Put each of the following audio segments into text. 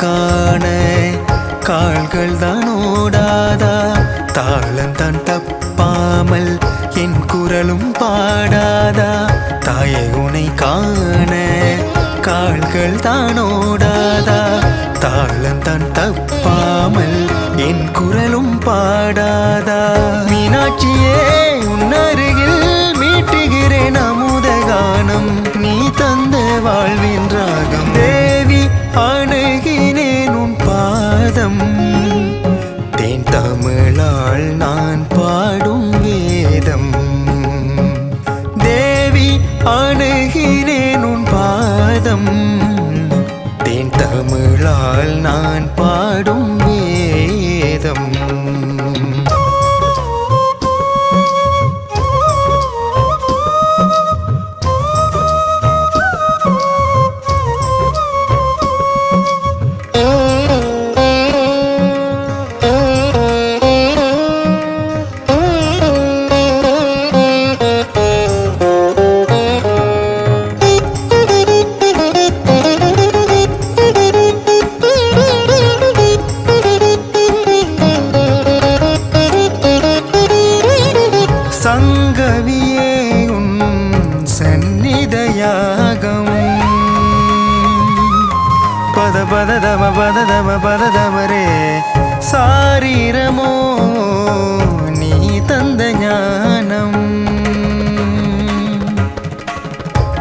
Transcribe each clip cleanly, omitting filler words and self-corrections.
காண கால்கள் தான் ஓடாதா தாளந்தான் தப்பாமல் என் குரலும் பாடாதா தாயே உனை காண கால்கள் தான் ஓடாதா தாளந்தான் தப்பாமல் என் குரலும் பாடாதா மீனாட்சியே உன்னருகில் மீட்டுகிறேன் அமுத கானம் நீ தந்த வாழ்வின் ராகம் தேவி அணுகினேன் உன் பாதம் தேன் தமிழால் நான் பாடும் வேதம் தேவி அணுகினேன் உன் பாதம் தேன் தமிழால் நான் பாடும் வேதம் சங்கவியே உன் சந்நிதயாகம் பத பததம பததம பததமரே சாரீரமோ நீ தந்த ஞானம்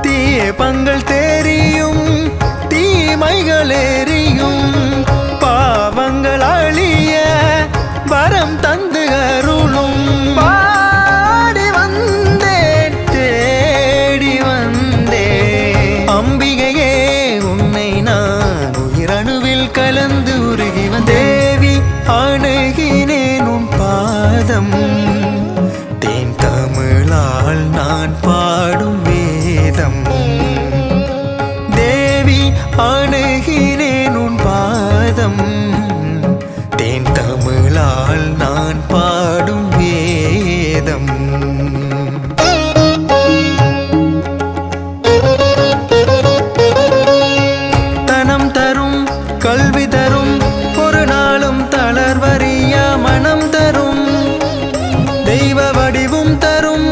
தீபங்கள் தெரியும் தீமைகள் எரியும் பாவங்கள் அழிய வரம் தந்து அருளும் கலந்து உருகி தேவி அணுகினேன் உன் பாதம் தேன் தமிழால் நான் பாடும் வேதம் தேவி அணுகினேன் உன் பாதம் தேன் தமிழால் நான் பாடும் வேதம் கல்வி தரும் ஒரு நாளும் தளர்வறிய மனம் தரும் தெய்வ வடிவும் தரும்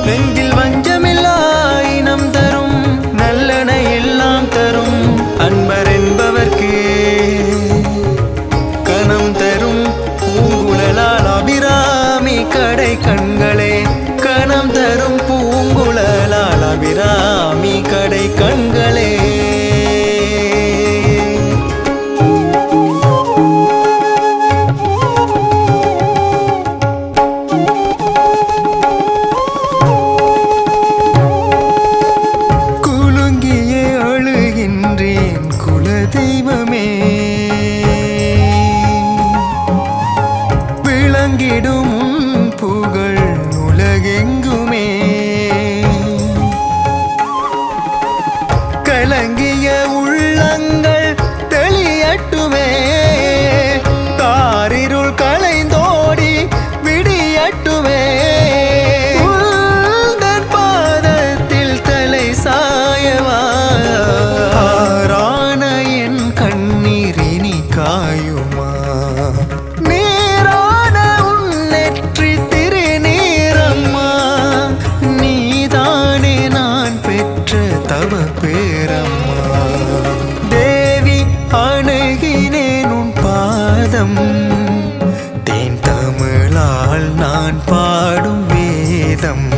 நெஞ்சில் வஞ்சமில்லா இனம் தரும் நல்லன எல்லாம் தரும் அன்பர் என்பவர்க்கு கணம் தரும் பூங்குழலால் அபிராமி கடை கண்களே கணம் தரும் பூங்குழலால் அபிராமி கடை கண்களே தெய்வமே விளங்கிடும் புகழ் உலகெங்குமே கலங்கிய உள்ளங்கள் தெளியட்டுமே தாரிருள் களைந்தோடி விடியட்டுமே பாதத்தில் தலை சாயவா காயுமா நீரான உன்னெற்றி திருநீரம்மா நீதானே நான் பெற்ற தவ பேரம்மா தேவி அணுகினேன் உன் பாதம் தேன் தமிழால் நான் பாடும் வேதம்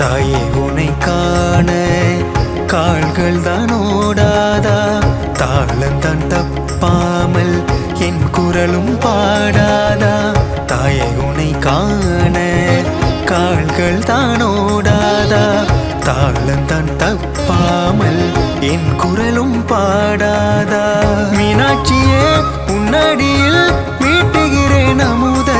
தாயே உனை காண கால்கள் தான் ஓடாதா தாளந்தான் தப்பாமல் என் குரலும் பாடாதா தாயை உனை காண கால்கள் தான் ஓடாதா தாளந்தான் தப்பாமல் என் குரலும் பாடாதா மீனாட்சியே உன்னடியில் மீட்டுகிறேன் அமுத